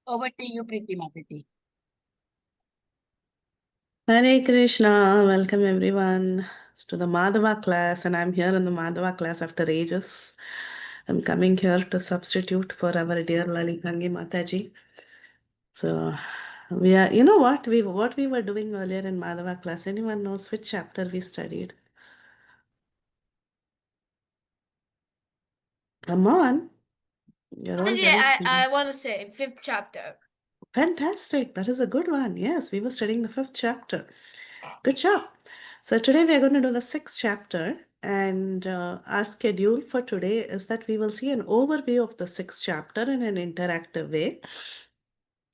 Over to you, Preeti Mataji. Hare Krishna, welcome everyone to the Madhava class, and I'm here in the Madhava class after ages. I'm coming here to substitute for our dear Lalitangi Mataji. So we are, what we were doing earlier in Madhava class. Anyone knows which chapter we studied? Come on, you're all very smart. I want to say fifth chapter. Fantastic, that is a good one. Yes, we were studying the fifth chapter. Good job. So today we are going to do the sixth chapter, and our schedule for today is that we will see an overview of the sixth chapter in an interactive way.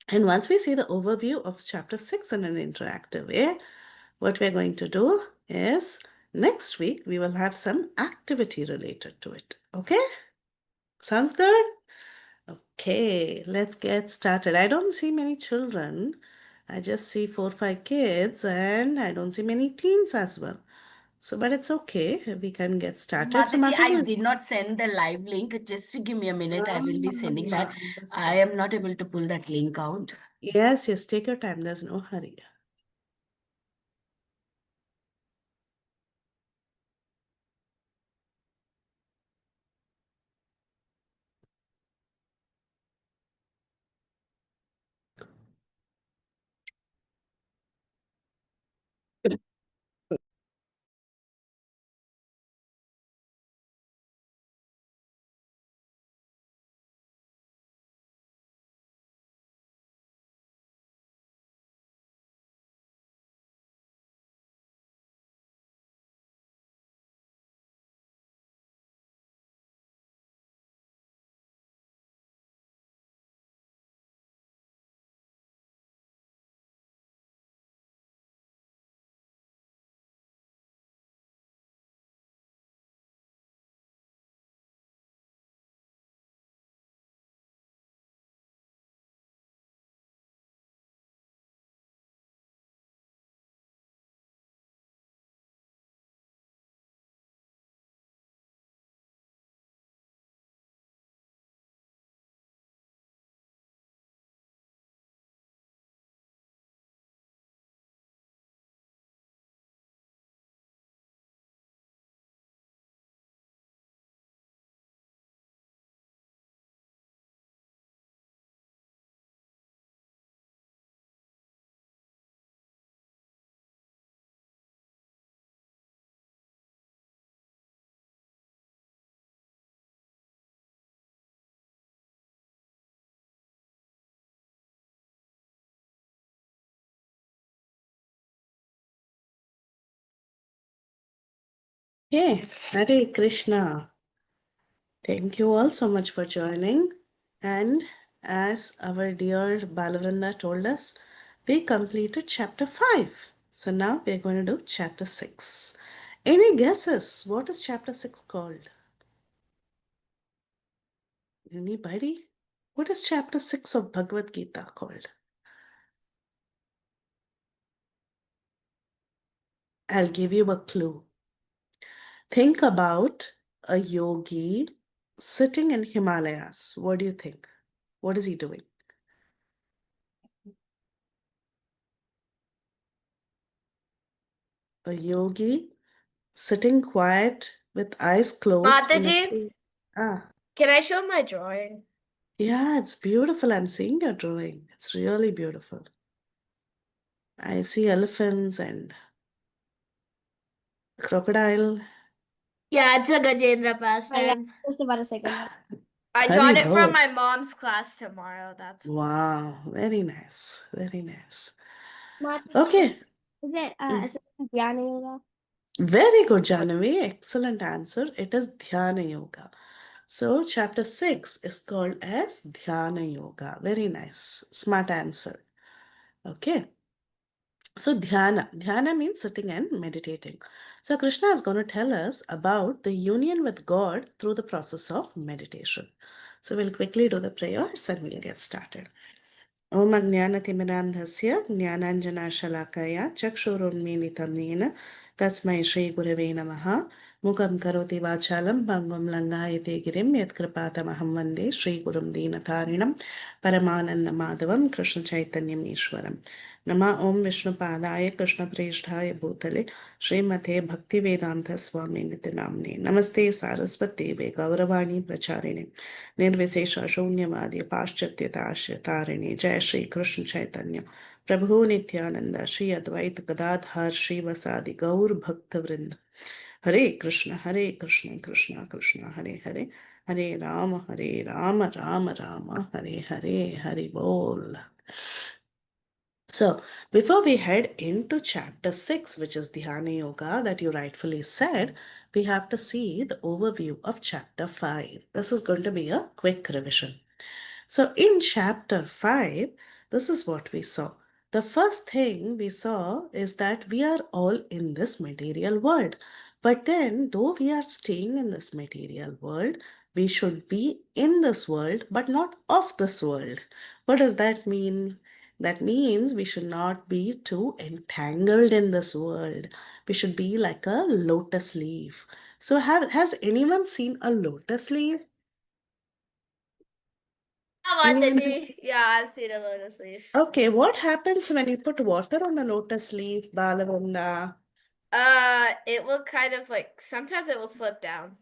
And once we see the overview of chapter 6 in an interactive way, what we're going to do is next week we will have some activity related to it. Okay? Sounds good? Okay, let's get started. I don't see many children. I just see 4 or 5 kids, and I don't see many teens as well. So, but it's okay. We can get started. So, Mataji, I Mataji did not send the live link. Just give me a minute. I will be sending that. I understood. am not able to pull that link out. Yes, take your time. There's no hurry. Okay, Hare Krishna. Thank you all so much for joining. And as our dear Balavrinda told us, we completed chapter 5. So now we're going to do chapter 6. Any guesses? What is chapter 6 called? Anybody? What is chapter 6 of Bhagavad Gita called? I'll give you a clue. Think about a yogi sitting in Himalayas. What do you think? What is he doing? A yogi sitting quiet with eyes closed in a Mataji, tree. Ah, can I show my drawing? yeah, it's beautiful. I'm seeing your drawing. It's really beautiful. I see elephants and crocodile. Yeah, it's a Gajendra Yeah, pastime. just about a second. I Hari drawn it from bol. my mom's class tomorrow. That's Wow, very nice. Very nice. What Okay. is it? Mm. Is it Dhyana Yoga? Very good, Janavi. Excellent answer. It is Dhyana Yoga. So, chapter 6 is called as Dhyana Yoga. Very nice. Smart answer. Okay. So, dhyana means sitting and meditating. So, Krishna is going to tell us about the union with God through the process of meditation. So, we'll quickly do the prayers and we'll get started. Om Ajnanatimirandhasya Jnananjanashalakaya Chakshurunmilitam Nena Tasmai Shri Gurave Namaha Mukam karoti vachalam bambam langayate girim yatkripathamaham vande Sri Gurum Deenatharinam Paramananda Madhavam Krishna Chaitanyam Ishwaram. Nama Om Vishnu Padaya Krishna Presthaya Bhutale Sri Mate Bhakti Vedanta Swami Niti Namne Namaste Saraswati Ve Gauravani Pracharine Nirvisesha Shunyavadi Paschatya Tarini Jai Sri Krishna Chaitanya Prabhu Nityananda Sri Advaita Gadadhar Sri Vasadi Gaur Bhakta Vrinda Hare Krishna, Krishna Krishna, Hare Hare, Hare Rama, Rama Rama, Hare Hare, Hare Bol. So, before we head into chapter 6, which is Dhyana Yoga, that you rightfully said, we have to see the overview of chapter 5. This is going to be a quick revision. So, in chapter 5, this is what we saw. The first thing we saw is that we are all in this material world. But then, though we are staying in this material world, we should be in this world, but not of this world. What does that mean? That means we should not be too entangled in this world. We should be like a lotus leaf. So, has anyone seen a lotus leaf? Anyone? Mataji. Yeah, I've seen a lotus leaf. Okay, what happens when you put water on a lotus leaf, Balavanda? It will kind of like sometimes it will slip down.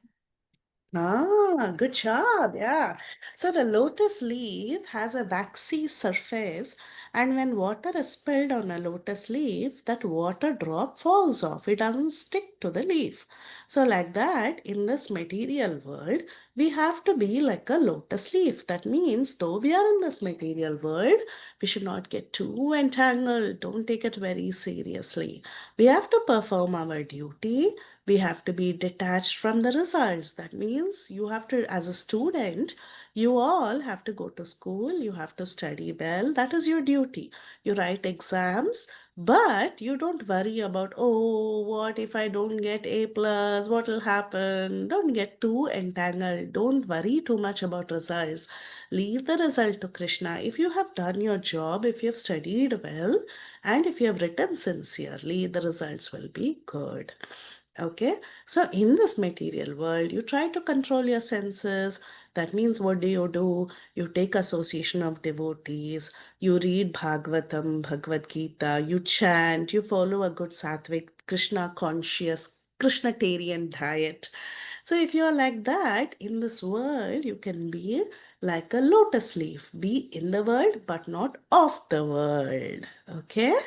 Ah, good job. Yeah. So the lotus leaf has a waxy surface, and when water is spilled on a lotus leaf, that water drop falls off. It doesn't stick to the leaf. So, like that, in this material world, we have to be like a lotus leaf. That means, though we are in this material world, we should not get too entangled. Don't take it very seriously. We have to perform our duty. We have to be detached from the results. That means you have to, as a student, you all have to go to school, you have to study well. That is your duty. You write exams, but you don't worry about, oh, what if I don't get A plus? What will happen? Don't get too entangled. Don't worry too much about results. Leave the result to Krishna. If you have done your job, if you have studied well, and if you have written sincerely, the results will be good. Okay, so in this material world, you try to control your senses. That means, what do? You take association of devotees, you read Bhagavatam, Bhagavad Gita, you chant, you follow a good sattvic, Krishna conscious, Krishnatarian diet. So, if you are like that in this world, you can be like a lotus leaf, be in the world but not of the world. Okay.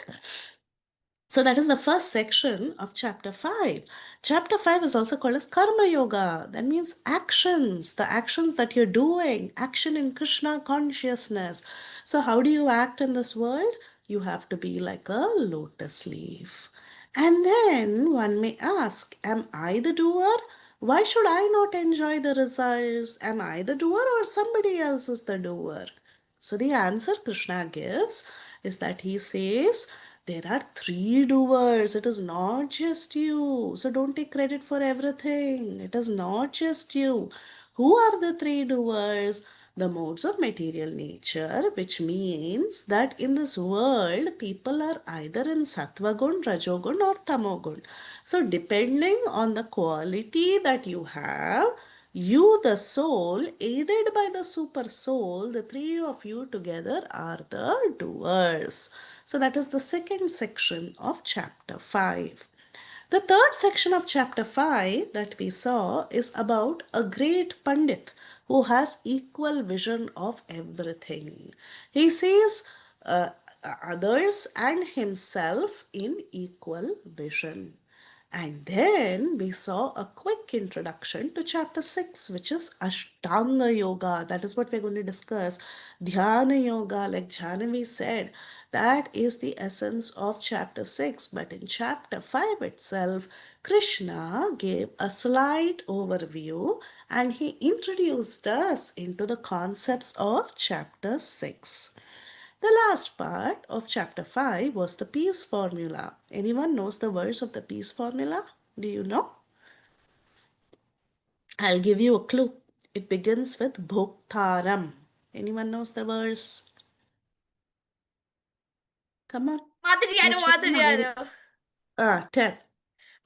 So that is the first section of chapter 5. Chapter 5 is also called as Karma Yoga. That means actions, the actions that you're doing, action in Krishna consciousness. So, how do you act in this world? You have to be like a lotus leaf. And then one may ask, am I the doer? Why should I not enjoy the results? Am I the doer or somebody else is the doer? So the answer Krishna gives is that he says there are three doers. It is not just you. So don't take credit for everything. It is not just you. Who are the three doers? The modes of material nature, which means that in this world, people are either in Sattva gun, Rajogun, or Tamogun. So, depending on the quality that you have, you, the soul, aided by the super soul, the three of you together are the doers. So, that is the second section of chapter 5. The third section of chapter 5 that we saw is about a great Pandit who has equal vision of everything. He sees others and himself in equal vision. And then we saw a quick introduction to chapter 6, which is Ashtanga Yoga. That is what we're going to discuss. Dhyana Yoga, like Jhanavi said, that is the essence of chapter 6. But in chapter 5 itself, Krishna gave a slight overview and he introduced us into the concepts of chapter 6. The last part of chapter 5 was the peace formula. Anyone knows the verse of the peace formula? Do you know? I'll give you a clue. It begins with Bhoktaram. Anyone knows the verse? Come on. Mataji, I know, Your children Mataji, are I very... know. 10.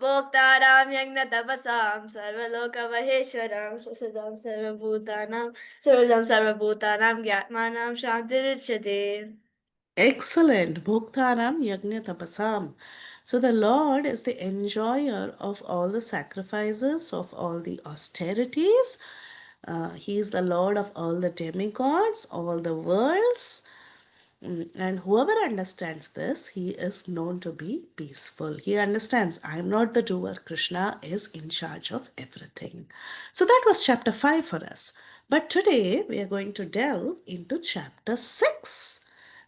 Bhoktaram yagna tapasam sarvaloka maheshwaram susadam sarvabhutanam gyatmanam shantirichyate. Excellent. Bhoktaram yajna tapasam. So the Lord is the enjoyer of all the sacrifices, of all the austerities. He is the Lord of all the demigods, all the worlds. And whoever understands this, he is known to be peaceful. He understands, I am not the doer. Krishna is in charge of everything. So that was chapter 5 for us. But today we are going to delve into chapter 6.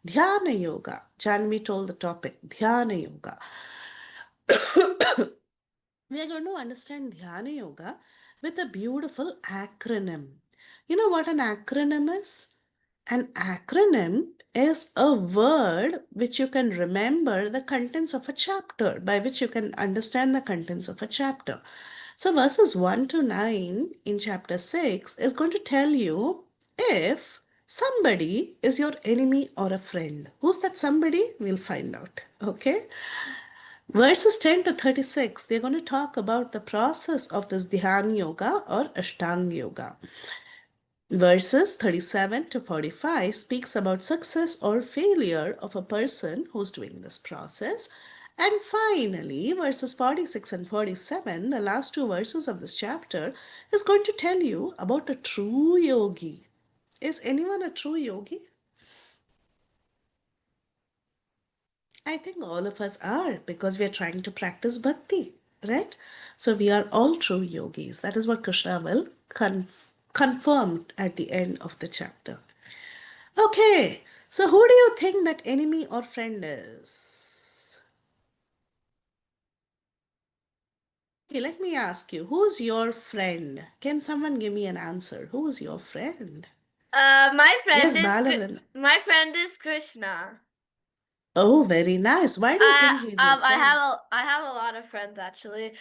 Dhyana Yoga. Janvi told the topic, Dhyana Yoga. We are going to understand Dhyana Yoga with a beautiful acronym. You know what an acronym is? An acronym is a word which you can remember the contents of a chapter, by which you can understand the contents of a chapter. So, verses 1 to 9 in chapter 6 is going to tell you if somebody is your enemy or a friend. Who's that somebody? We'll find out. Okay. Verses 10 to 36, they're going to talk about the process of this Dhyan Yoga or Ashtanga Yoga. Verses 37 to 45 speaks about success or failure of a person who's doing this process. And finally, verses 46 and 47, the last two verses of this chapter, is going to tell you about a true yogi. Is anyone a true yogi? I think all of us are, because we are trying to practice bhakti, right? So we are all true yogis. That is what Krishna will confirm at the end of the chapter. Okay, so who do you think that enemy or friend is? Okay, let me ask you, who's your friend? Can someone give me an answer? Who's your friend? Yes, Balavrin. My friend is Krishna. Oh, very nice. Why do you think he's your friend? I have a lot of friends actually.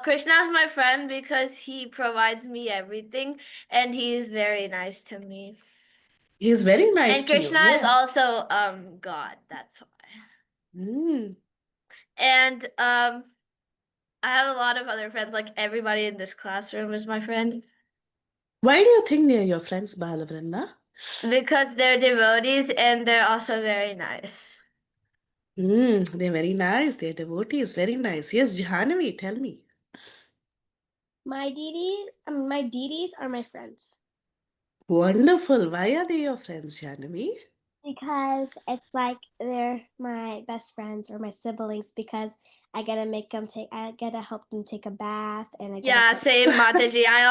Krishna is my friend because he provides me everything, and he is very nice to me. He's very nice And to you. Krishna is Yes. also God. That's why. Mm. And I have a lot of other friends. Like everybody in this classroom is my friend Why do you think they're your friends, Balavrinda? because they're devotees and they're also very nice. They're very nice. They're devotees. Very nice. Yes, Jahanavi, tell me. My deities are my friends Wonderful. Why are they your friends, Jahanavi? because it's like they're my best friends or my siblings because I gotta help them take a bath and I gotta Yeah, put same Mataji. I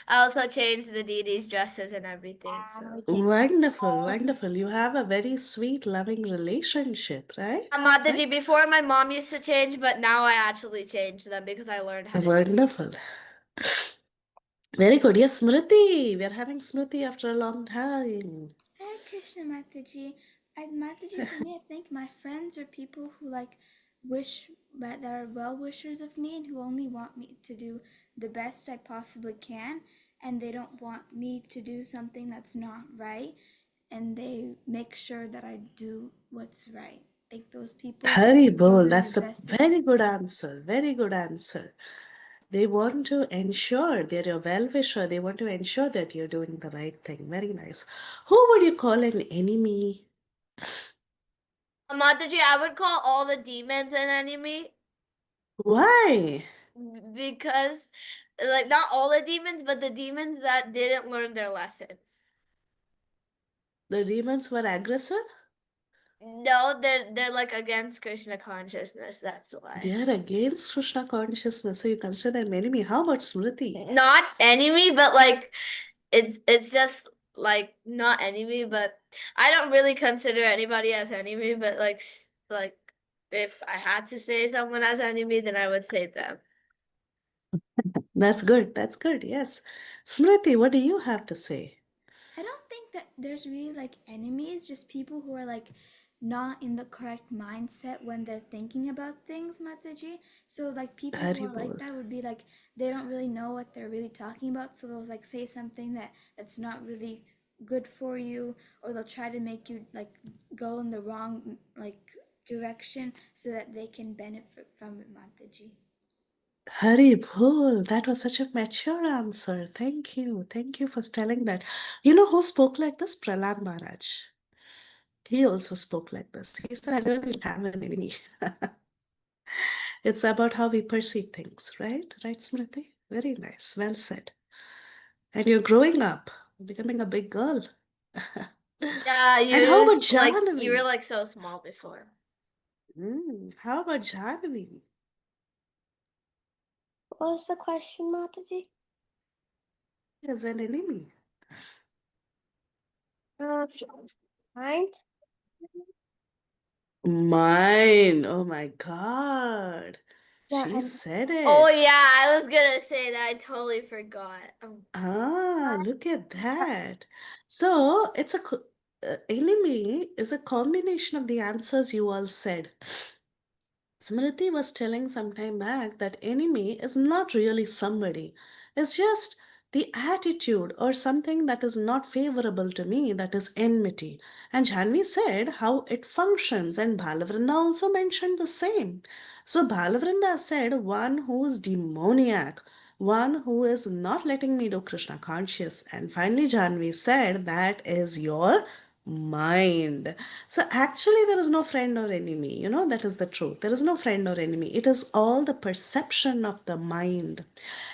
also changed the deities' dresses and everything. So Wonderful, wonderful. You have a very sweet, loving relationship, right? Mataji, before my mom used to change, but now I actually changed them because I learned how to. Wonderful. Very good. Yes, Smriti. We are having Smriti after a long time. Hare Krishna Mataji. Mataji, for me, I think my friends are people who that are well wishers of me and who only want me to do the best I possibly can, and they don't want me to do something that's not right, and they make sure that I do what's right. I think those people, Hari those bol. are That's the a best very good friends. answer. Very good answer. They want to ensure they're your well-wisher. They want to ensure that you're doing the right thing. Very nice. Who would you call an enemy? Mataji, I would call all the demons an enemy Why? because, like, not all the demons, but the demons that didn't learn their lesson. The demons were aggressive? No, they're like against Krishna consciousness. That's why. They are against Krishna consciousness, so you consider them enemy. How about Smriti? Not enemy, but like it's just like not enemy, but I don't really consider anybody as enemy, but like if I had to say someone as enemy, then I would say them. That's good. That's good. Yes. Smriti, what do you have to say? I don't think that there's really like enemies, just people who are like not in the correct mindset when they're thinking about things, Mataji. So like people who Very are like bold. that would be like they don't really know what they're really talking about, so they'll like say something that's not really good for you, or they'll try to make you like go in the wrong like direction so that they can benefit from it, Mataji. Hari Bol, that was such a mature answer. Thank you. Thank you for telling that. You know who spoke like this? Prahlad Maharaj. He also spoke like this. He said, I don't have an enemy. It's about how we perceive things, right? Right, Smriti? Very nice. Well said. And you're growing up, becoming a big girl. Yeah, And how about you were Jahnavi? like so small before. How about Jahnavi? What was the question, Mataji? As an enemy. Mind? Mine. Oh my God. Yeah, She and said Oh it. yeah, I was gonna say that. I totally forgot. Look at that. So it's enemy is a combination of the answers you all said. Smriti was telling some time back that enemy is not really somebody. It's just the attitude or something that is not favorable to me, that is enmity. And Janvi said how it functions, and Balavrinda also mentioned the same. So Balavrinda said one who is demoniac, one who is not letting me do Krishna conscious. And finally, Janvi said that is your mind. So actually, there is no friend or enemy. That is the truth. There is no friend or enemy. It is all the perception of the mind.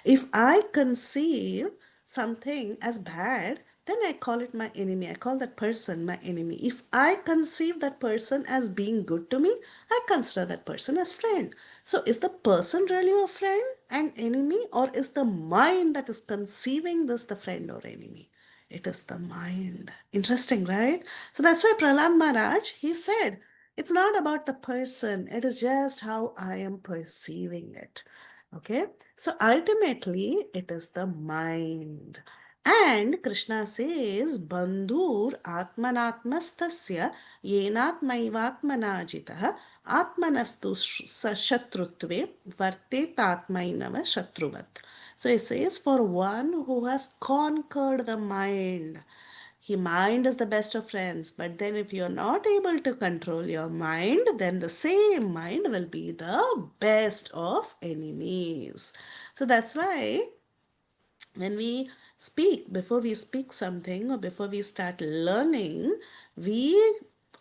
If I conceive something as bad, then I call it my enemy. I call that person my enemy. If I conceive that person as being good to me, I consider that person as friend. So is the person really a friend and enemy, or is the mind that is conceiving this the friend or enemy? It is the mind. Interesting, right? So that's why Prahlad Maharaj, he said, it's not about the person, it is just how I am perceiving it. Okay, so ultimately it is the mind. And Krishna says, Bandhur Atmanatmastasya Yenatmaivatmanajitah Atmanastu Shatrutve Vartetatmainava Shatruvat. So he says, for one who has conquered the mind, mind is the best of friends, but then if you're not able to control your mind, then the same mind will be the best of enemies. So that's why when we speak, before we speak something or before we start learning, we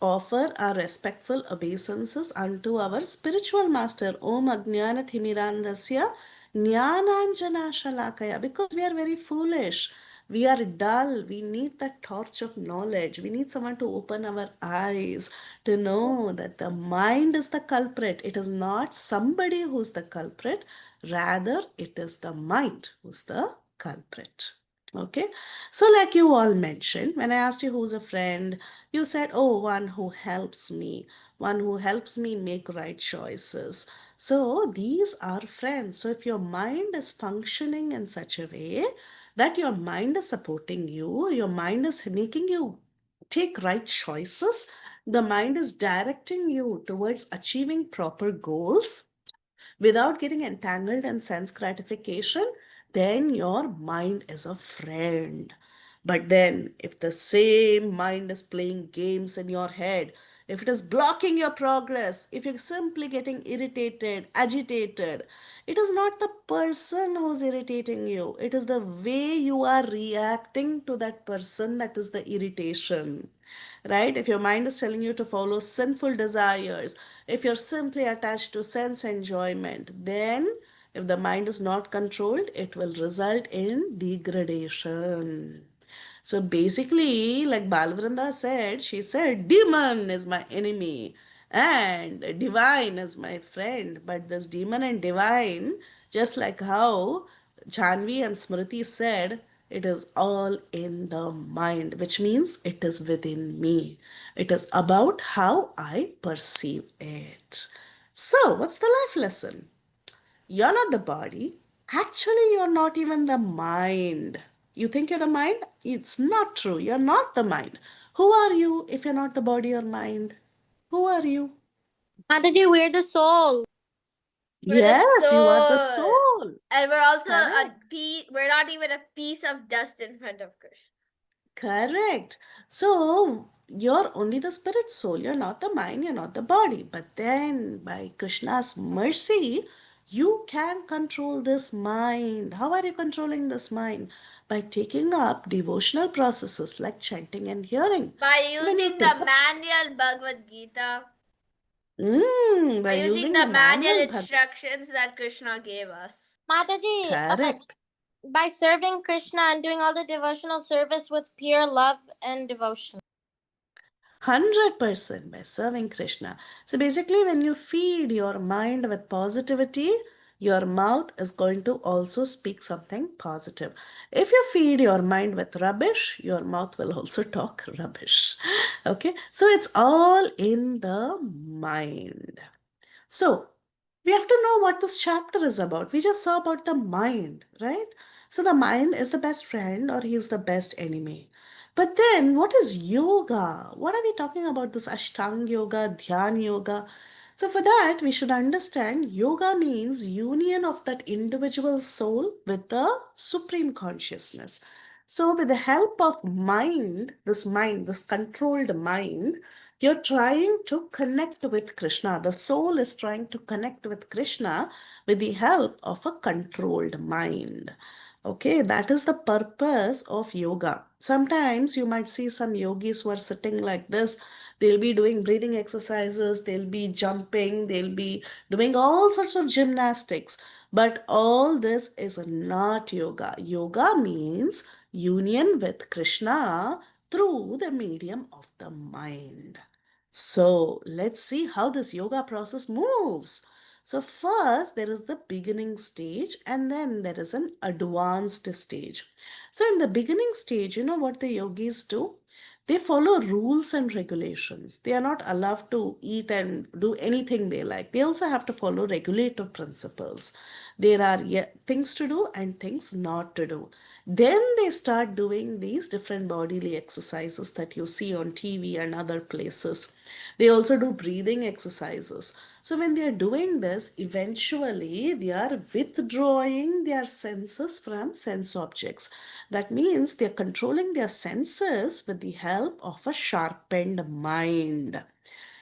offer our respectful obeisances unto our spiritual master, Om Ajnana Thimirandasya Jnananjana Shalakaya, because we are very foolish. We are dull. We need that torch of knowledge. We need someone to open our eyes to know that the mind is the culprit. It is not somebody who's the culprit. Rather, it is the mind who's the culprit. Okay, so like you all mentioned, when I asked you who's a friend, you said, oh, one who helps me, one who helps me make right choices. So these are friends. So if your mind is functioning in such a way that your mind is supporting you, your mind is making you take right choices, the mind is directing you towards achieving proper goals, without getting entangled in sense gratification, then your mind is a friend. But then, if the same mind is playing games in your head, if it is blocking your progress, if you're simply getting irritated, agitated, it is not the person who's irritating you. It is the way you are reacting to that person that is the irritation, right? If your mind is telling you to follow sinful desires, if you're simply attached to sense enjoyment, then if the mind is not controlled, it will result in degradation. So basically, like Balvrinda said, she said, demon is my enemy and divine is my friend. But this demon and divine, just like how Janvi and Smriti said, it is all in the mind, which means it is within me. It is about how I perceive it. So, what's the life lesson? You're not the body. Actually, you're not even the mind. You think you're the mind? It's not true. You're not the mind. Who are you if you're not the body or mind? Who are you? Mataji, we're the soul. We're the Yes, you are the soul. soul. And we're also Correct. we're not even a piece of dust in front of Krishna. Correct. So, you're only the spirit soul, you're not the mind, you're not the body. But then, by Krishna's mercy, you can control this mind. How are you controlling this mind? By taking up devotional processes like chanting and hearing. By So when you using take the up, manual Bhagavad Gita, by by using using the the manual manual instructions that Krishna gave us. Mataji, correct. by serving Krishna and doing all the devotional service with pure love and devotion. 100% by serving Krishna. So basically, when you feed your mind with positivity, your mouth is going to also speak something positive. If you feed your mind with rubbish, your mouth will also talk rubbish. Okay, so it's all in the mind. So, we have to know what this chapter is about. We just saw about the mind, right? So, the mind is the best friend or he is the best enemy. But then, what is yoga? What are we talking about? This Ashtanga yoga, Dhyan yoga. So, for that, we should understand yoga means union of that individual soul with the supreme consciousness. So, with the help of mind, this controlled mind, you're trying to connect with Krishna. The soul is trying to connect with Krishna with the help of a controlled mind. Okay, that is the purpose of yoga. Sometimes you might see some yogis who are sitting like this. They'll be doing breathing exercises, they'll be jumping, they'll be doing all sorts of gymnastics. But all this is not yoga. Yoga means union with Krishna through the medium of the mind. So let's see how this yoga process moves. So first there is the beginning stage and then there is an advanced stage. So in the beginning stage, you know what the yogis do? They follow rules and regulations. They are not allowed to eat and do anything they like. They also have to follow regulative principles. There are things to do and things not to do. Then they start doing these different bodily exercises that you see on TV and other places. They also do breathing exercises. So when they are doing this, eventually they are withdrawing their senses from sense objects. That means they are controlling their senses with the help of a sharpened mind.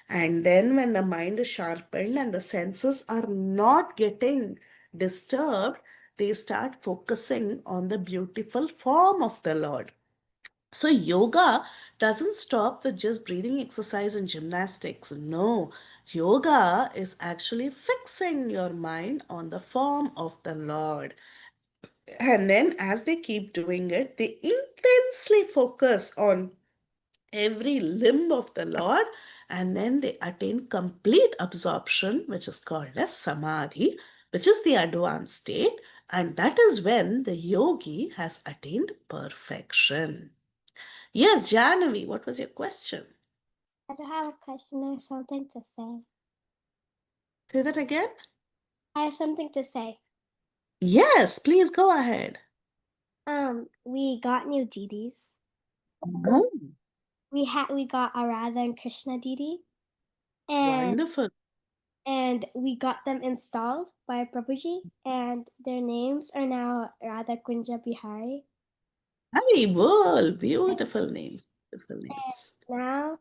And then when the mind is sharpened and the senses are not getting disturbed, they start focusing on the beautiful form of the Lord. So, yoga doesn't stop with just breathing exercise and gymnastics. No, yoga is actually fixing your mind on the form of the Lord. And then, as they keep doing it, they intensely focus on every limb of the Lord, and then they attain complete absorption, which is called as samadhi, which is the advanced state, and that is when the yogi has attained perfection. Yes, Jahnavi, what was your question? I don't have a question. I have something to say. Say that again. I have something to say. Yes, please go ahead. We got new DDs. Oh, We got a Radha and Krishna DD, and wonderful. we got them installed by Prabhuji, and their names are now Radha Kunja Bihari. Happy Bol, beautiful names. Beautiful names. Now,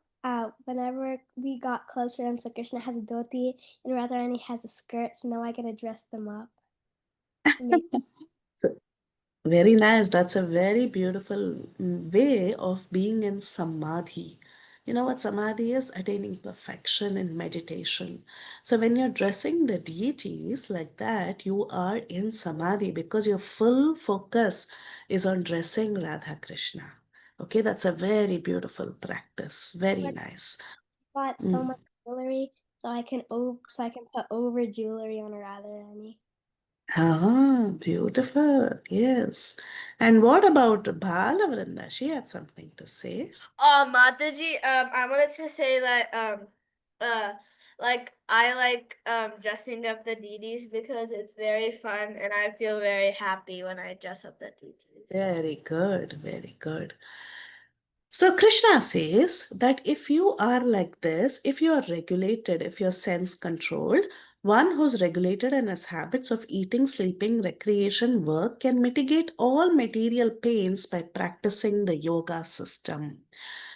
whenever we got close to them, so Krishna has a dhoti and Radharani has a skirt, so now I gotta dress them up. So, very nice. That's a very beautiful way of being in samadhi. You know what samadhi is? Attaining perfection in meditation. So when you're dressing the deities like that, you are in samadhi because your full focus is on dressing Radha Krishna. Okay, that's a very beautiful practice. Very nice. Bought so much jewelry, so I can put over jewelry on a Radharani. Ah, beautiful. Yes. And what about Bala Vrinda? She had something to say. Mataji, I wanted to say that like I like dressing up the deities because it's very fun and I feel very happy when I dress up the deities. Very good, very good. So Krishna says that if you are like this, if you are regulated, if you're sense controlled, one who's regulated and has habits of eating, sleeping, recreation, work can mitigate all material pains by practicing the yoga system.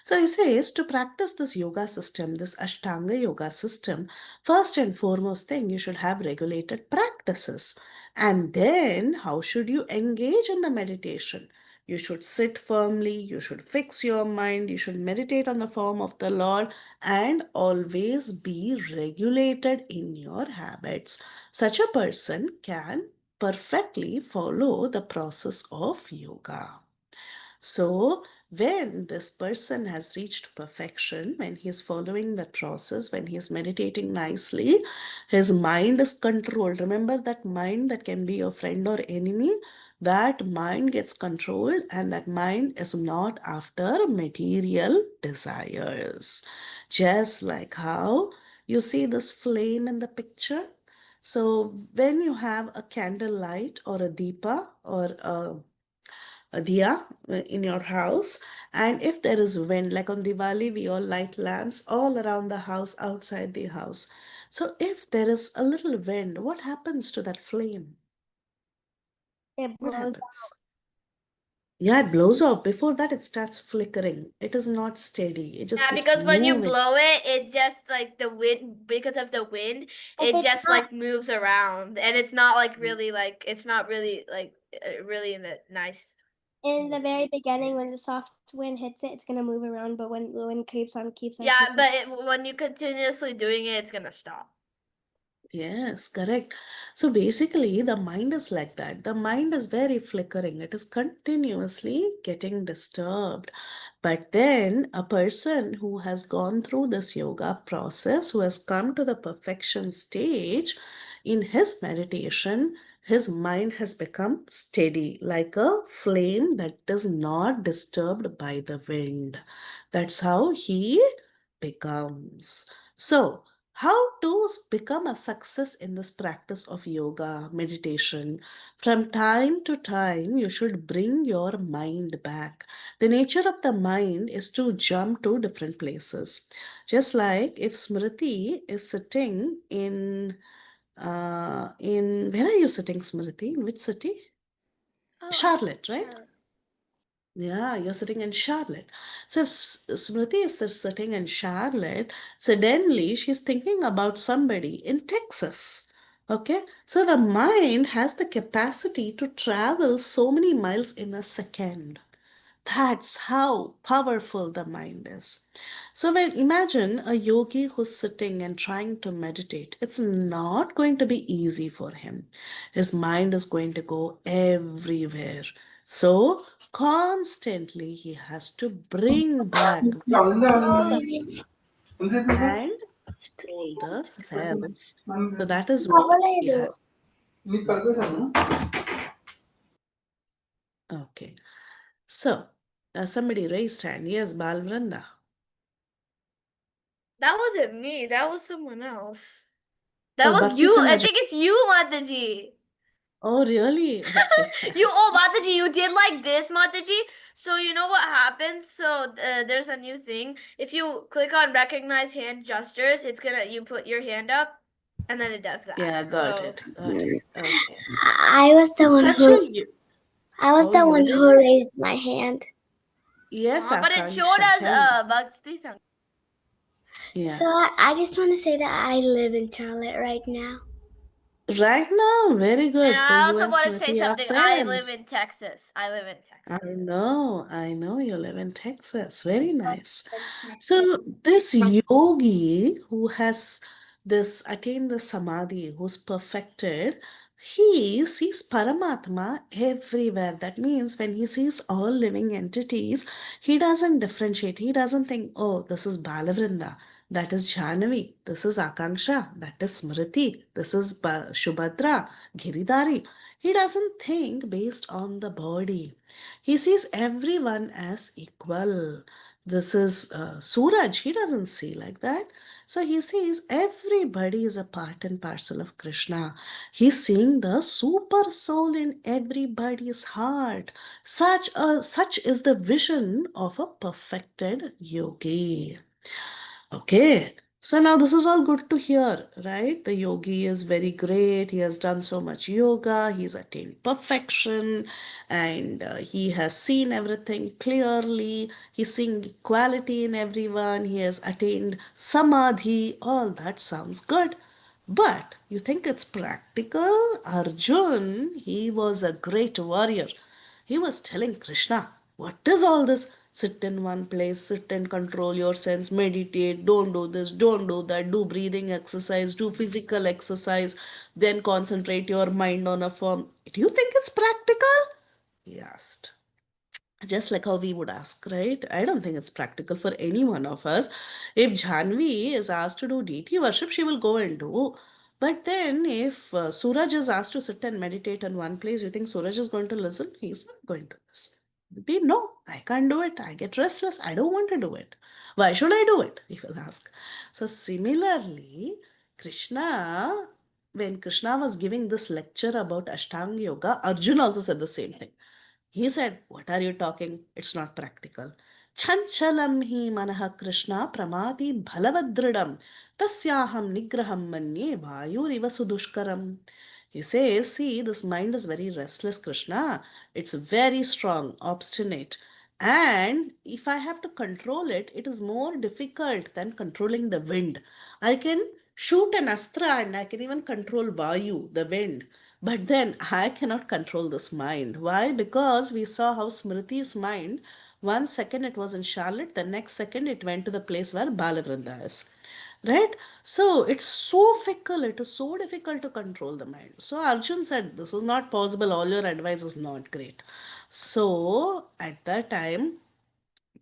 So he says to practice this yoga system, this Ashtanga yoga system, first and foremost thing, you should have regulated practices. And then, how should you engage in the meditation? You should sit firmly, you should fix your mind, you should meditate on the form of the Lord, and always be regulated in your habits. Such a person can perfectly follow the process of yoga. So, when this person has reached perfection, when he's following that process, when he's meditating nicely, his mind is controlled. Remember that mind that can be your friend or enemy? That mind gets controlled, and that mind is not after material desires. Just like how you see this flame in the picture. So, when you have a candle light or a deepa or a diya in your house, and if there is wind, like on Diwali we all light lamps all around the house, outside the house. So if there is a little wind, what happens to that flame? It What blows. happens? Yeah, it blows off. Before that it starts flickering. It is not steady. It just Yeah, keeps because when you moving. blow it, it just like the wind, because of the wind, If it it's just not like moves around, and it's not like really like it's not really like really in the nice. in the very beginning, when the soft wind hits it, it's gonna move around. But when the wind keeps on, Yeah, but when you continuously doing it, it's gonna stop. Yes, correct. So basically, the mind is like that. The mind is very flickering. It is continuously getting disturbed. But then, a person who has gone through this yoga process, who has come to the perfection stage, in his meditation, his mind has become steady, like a flame that is not disturbed by the wind. That's how he becomes. So, how to become a success in this practice of yoga, meditation? From time to time, you should bring your mind back. The nature of the mind is to jump to different places. Just like if Smriti is sitting in where are you sitting, Smriti? In which city? Oh, Charlotte, right? Charlotte. Yeah, you're sitting in Charlotte. So if Smriti is sitting in Charlotte, suddenly she's thinking about somebody in Texas. Okay, so the mind has the capacity to travel so many miles in a second. That's how powerful the mind is. So when imagine a yogi who's sitting and trying to meditate, it's not going to be easy for him. His mind is going to go everywhere. So constantly he has to bring back and to the self. So that is what he has. Okay. So somebody raised hand. Yes, Balvranda. That wasn't me. That was someone else. That Oh, was Bhakti you. I Sinha. think it's you, Mataji. Oh, really? Okay. Mataji, you did like this, Mataji. So you know what happens? So there's a new thing. If you click on recognize hand gestures, you put your hand up, and then it does that. Yeah, got So it. Got it. Okay. I was the one Such who a I was oh, the you one did who it? raised my hand. Yes, but it showed Akanksha. us Tell me. Bhakti Sang. Yeah. So I just want to say that I live in Charlotte right now. Right now, very And good. So I you also and want to say Smriti are something. I live friends. in Texas. I live in Texas. I know you live in Texas. Very nice. Texas. So this yogi who has this attained the samadhi, who's perfected, he sees Paramatma everywhere. That means when he sees all living entities, he doesn't differentiate. He doesn't think, oh, this is Balavrinda, that is Jhanavi, this is Akanksha, that is Smriti, this is Shubhadra, Giridhari. He doesn't think based on the body. He sees everyone as equal. This is Suraj. He doesn't see like that. So he sees everybody is a part and parcel of Krishna. He's seeing the super soul in everybody's heart. Such is the vision of a perfected yogi. Okay. So now this is all good to hear, right? The yogi is very great. He has done so much yoga. He's attained perfection and he has seen everything clearly. He's seeing equality in everyone. He has attained samadhi. All that sounds good. But you think it's practical? Arjun, he was a great warrior. He was telling Krishna, what is all this? Sit in one place, sit and control your sense, meditate, don't do this, don't do that, do breathing exercise, do physical exercise, then concentrate your mind on a form. Do you think it's practical? He asked. Just like how we would ask, right? I don't think it's practical for any one of us. If Janvi is asked to do deity worship, she will go and do. But then, if Suraj is asked to sit and meditate in one place, you think Suraj is going to listen? He's not going to listen. Maybe, no, I can't do it. I get restless. I don't want to do it. Why should I do it? He will ask. So, similarly, Krishna, when Krishna was giving this lecture about Ashtanga Yoga, Arjun also said the same thing. He said, what are you talking? It's not practical. Chanchalam hi manaha Krishna pramati bhalavadridam tasyaham nigraham manye vayuriva sudushkaram. He says, see, this mind is very restless, Krishna. It's very strong, obstinate. And if I have to control it, it is more difficult than controlling the wind. I can shoot an astra and I can even control Vayu, the wind. But then I cannot control this mind. Why? Because we saw how Smriti's mind, one second it was in Charlotte, the next second it went to the place where Balavrinda is. Right? So it's so fickle, it is so difficult to control the mind. So Arjun said, this is not possible, all your advice is not great. So at that time,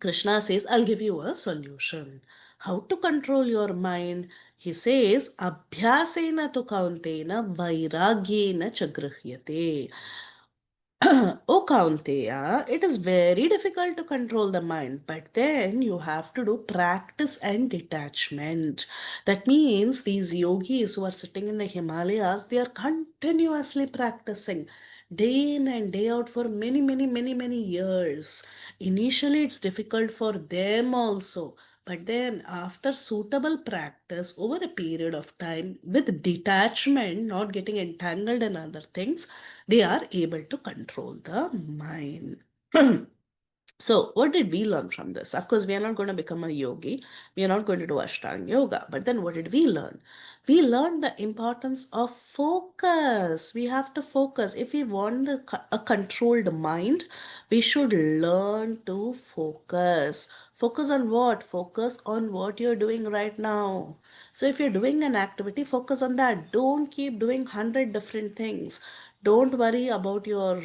Krishna says, I'll give you a solution. How to control your mind? He says, Abhyasena tu kauntena vairagyena chagrihyate. O Kaunteya, it is very difficult to control the mind, but then you have to do practice and detachment. That means these yogis who are sitting in the Himalayas, they are continuously practicing day in and day out for many, many, many, many years. Initially, it's difficult for them also. But then, after suitable practice over a period of time with detachment, not getting entangled in other things, they are able to control the mind. So, what did we learn from this? Of course, we are not going to become a yogi. We are not going to do Ashtanga Yoga. But then, what did we learn? We learned the importance of focus. We have to focus. If we want a controlled mind, we should learn to focus. Focus on what? Focus on what you're doing right now. So, if you're doing an activity, focus on that. Don't keep doing 100 different things. Don't worry about your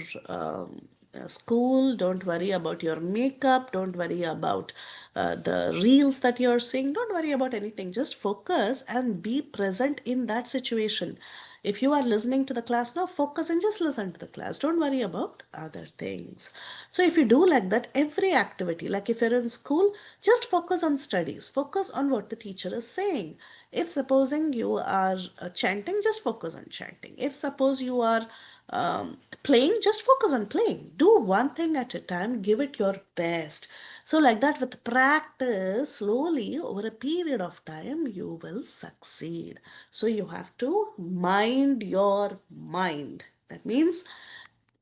school, don't worry about your makeup, don't worry about the reels that you're seeing, don't worry about anything, just focus and be present in that situation. If you are listening to the class now, focus and just listen to the class, don't worry about other things. So if you do like that, every activity, like if you're in school, just focus on studies, focus on what the teacher is saying. If supposing you are chanting, just focus on chanting. If suppose you are playing, just focus on playing. Do one thing at a time, give it your best. So like that, with practice, slowly over a period of time, you will succeed. So you have to mind your mind. That means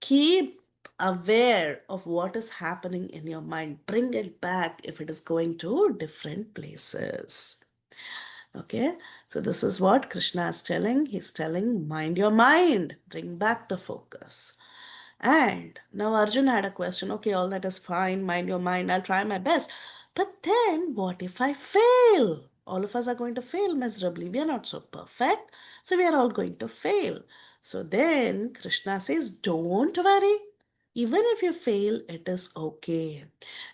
keep aware of what is happening in your mind. Bring it back if it is going to different places. Okay, so this is what Krishna is telling. He's telling, mind your mind, bring back the focus. And now Arjun had a question. Okay, all that is fine, mind your mind, I'll try my best. But then what if I fail? All of us are going to fail miserably. We are not so perfect. So we are all going to fail. So then Krishna says, don't worry. Even if you fail, it is okay.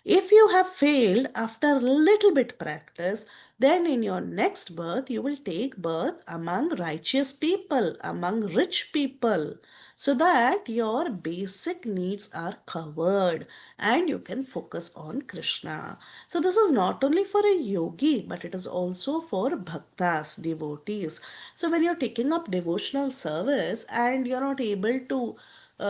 If you have failed after a little bit practice, then in your next birth, you will take birth among righteous people, among rich people, so that your basic needs are covered and you can focus on Krishna. So this is not only for a yogi, but it is also for bhaktas, devotees. So when you're taking up devotional service and you're not able to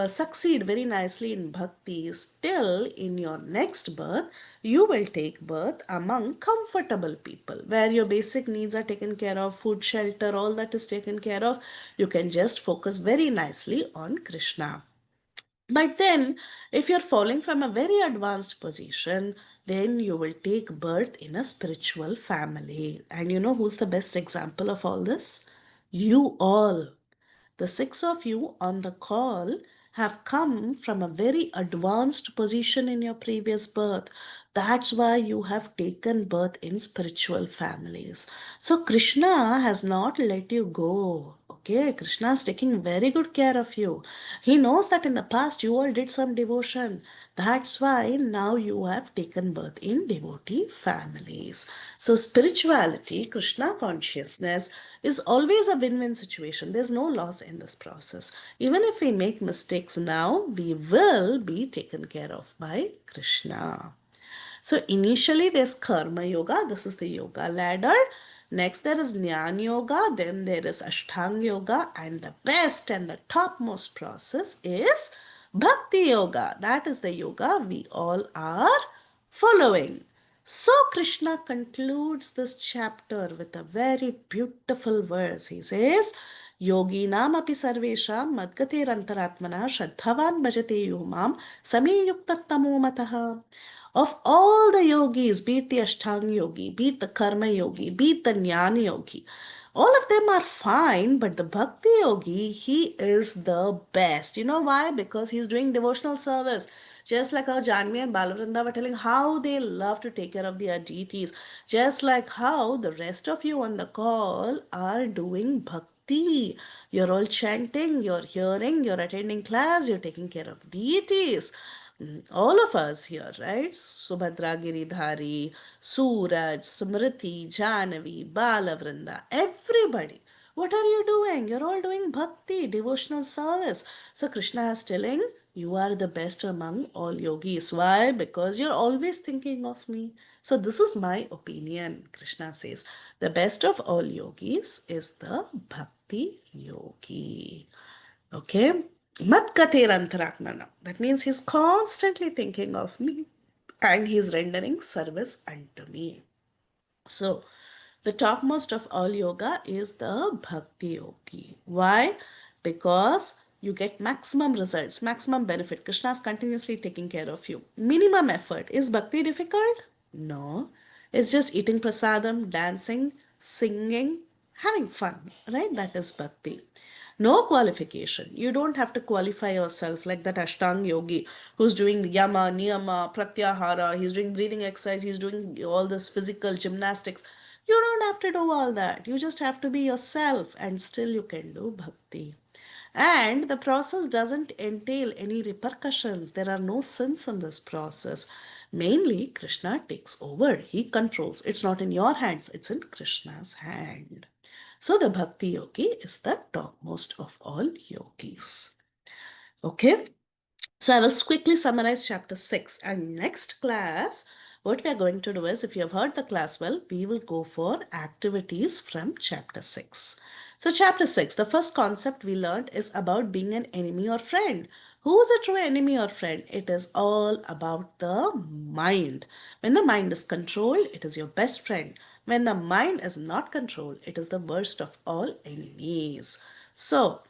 succeed very nicely in bhakti, still in your next birth, you will take birth among comfortable people where your basic needs are taken care of, food, shelter, all that is taken care of. You can just focus very nicely on Krishna. But then, if you're falling from a very advanced position, then you will take birth in a spiritual family. And you know who's the best example of all this? You all. The six of you on the call have come from a very advanced position in your previous birth. That's why you have taken birth in spiritual families. So Krishna has not let you go. Okay, Krishna is taking very good care of you. He knows that in the past you all did some devotion. That's why now you have taken birth in devotee families. So spirituality, Krishna consciousness is always a win-win situation. There's no loss in this process. Even if we make mistakes now, we will be taken care of by Krishna. So initially there's Karma Yoga. This is the yoga ladder. Next there is Jnana Yoga. Then there is Ashtanga Yoga. And the best and the topmost process is Bhakti Yoga. That is the yoga we all are following. So Krishna concludes this chapter with a very beautiful verse. He says, Yoginam api sarvesham madgaterantaratmana shraddhavan bhajate yumam samiyuktattamo mataha. Of all the yogis, be it the Ashtanga yogi, be it the Karma yogi, be it the Jnana yogi, all of them are fine, but the Bhakti yogi, he is the best. You know why? Because he's doing devotional service. Just like how Janvi and Balavrinda were telling how they love to take care of their deities. Just like how the rest of you on the call are doing bhakti. You're all chanting, you're hearing, you're attending class, you're taking care of deities. All of us here, right? Subhadra Giridhari, Suraj, Smriti, Janavi, Balavrinda, everybody. What are you doing? You're all doing bhakti, devotional service. So Krishna is telling, you are the best among all yogis. Why? Because you're always thinking of me. So this is my opinion, Krishna says. The best of all yogis is the bhakti yogi. Okay? Matkaterantaratmana. That means he's constantly thinking of me and he's rendering service unto me. So, the topmost of all yoga is the Bhakti Yogi. Why? Because you get maximum results, maximum benefit. Krishna is continuously taking care of you. Minimum effort. Is Bhakti difficult? No. It's just eating prasadam, dancing, singing, having fun, right? That is Bhakti. No qualification. You don't have to qualify yourself like that Ashtang yogi who's doing yama, niyama, pratyahara, he's doing breathing exercise, he's doing all this physical gymnastics. You don't have to do all that. You just have to be yourself and still you can do bhakti. And the process doesn't entail any repercussions. There are no sins in this process. Mainly, Krishna takes over. He controls. It's not in your hands, it's in Krishna's hand. So the Bhakti Yogi is the topmost of all yogis. Okay? So I will quickly summarize chapter 6. And next class, what we are going to do is, if you have heard the class well, we will go for activities from chapter 6. So chapter 6, the first concept we learned is about being an enemy or friend. Who is a true enemy or friend? It is all about the mind. When the mind is controlled, it is your best friend. When the mind is not controlled, it is the worst of all enemies. So,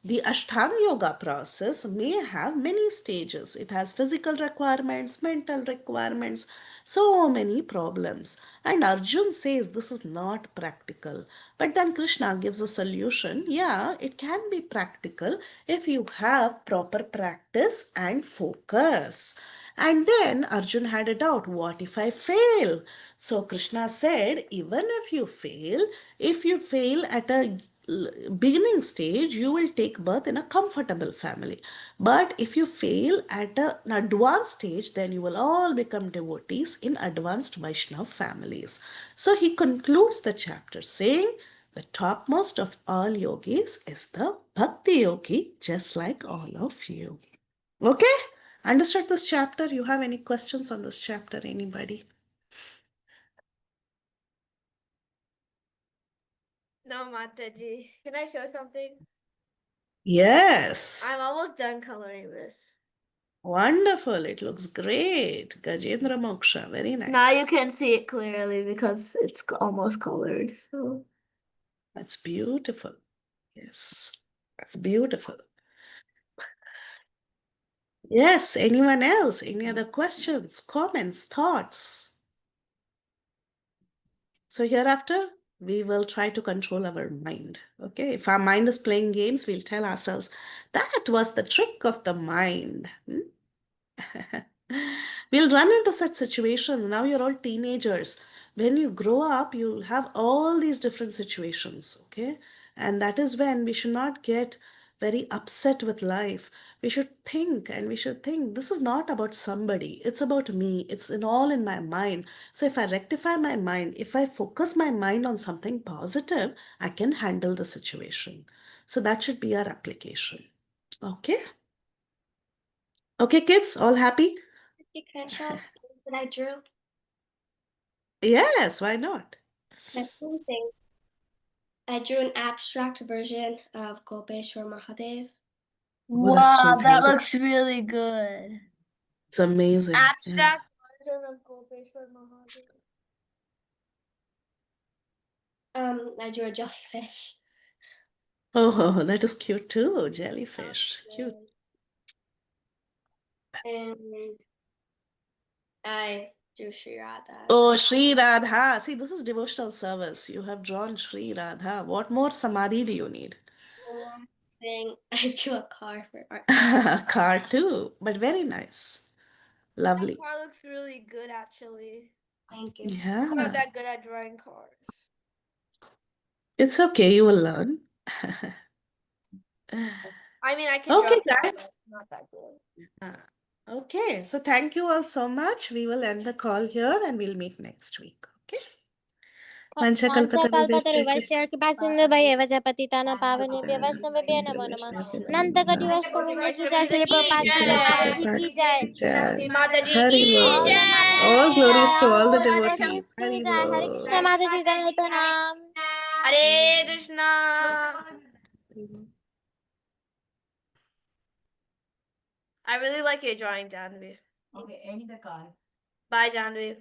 the Ashtanga Yoga process may have many stages. It has physical requirements, mental requirements, so many problems. And Arjun says this is not practical. But then Krishna gives a solution. Yeah, it can be practical if you have proper practice and focus. And then Arjun had a doubt, what if I fail? So Krishna said, even if you fail at a beginning stage, you will take birth in a comfortable family. But if you fail at an advanced stage, then you will all become devotees in advanced Vaishnav families. So he concludes the chapter saying, the topmost of all yogis is the Bhakti Yogi, just like all of you. Okay? Understood this chapter? You have any questions on this chapter, anybody? No, Mataji. Can I show something? Yes. I'm almost done coloring this. Wonderful. It looks great. Gajendra Moksha. Very nice. Now you can see it clearly because it's almost colored. So That's beautiful. Yes. That's beautiful. Yes. Anyone else? Any other questions, comments, thoughts? So hereafter, we will try to control our mind. Okay. If our mind is playing games, we'll tell ourselves, that was the trick of the mind. We'll run into such situations. Now you're all teenagers. When you grow up, you'll have all these different situations, okay? And that is when we should not get very upset with life. We should think, and we should think this is not about somebody, it's about me. It's all in my mind. So if I rectify my mind, if I focus my mind on something positive, I can handle the situation. So that should be our application. Okay? Okay, kids, all happy? Can I show what I drew? Yes, why not? That same thing. I drew an abstract version of Gopeshwar Mahadev. Oh, that's so wow, that beautiful. looks really good. It's amazing. Yeah. Abstract version of Gopeshwar Mahadev. I drew a jellyfish. Oh, that is cute too. Jellyfish. Cute. And I drew Sri Radha. Oh, Sri Radha. See, this is devotional service. You have drawn Sri Radha. What more samadhi do you need? One thing, I drew a car for art. Car too, but very nice. Lovely. That car looks really good, actually. Thank you. Yeah. I'm not that good at drawing cars. It's okay. You will learn. I mean, I can draw Okay, cars, guys. but not that good. Okay, so thank you all so much. We will end the call here and we'll meet next week. Okay. Panchakalpataruvasya कृपासिन्धुभ्येव च पतितानां पावनेभ्यो वैष्णवेभ्यो नमो नमः अनन्तकोटि वैष्णववृन्द की जय श्री प्रभुपाद की जय माताजी की जय Mataji Hari ki Bol. all the jai. All glories to all the all devotees. devotees की Hari जय हरे Bol. कृष्ण माताजी दंड प्रणाम Hare Krishna. I really like your drawing, Janvi. Okay, end the call. Bye, Janvi.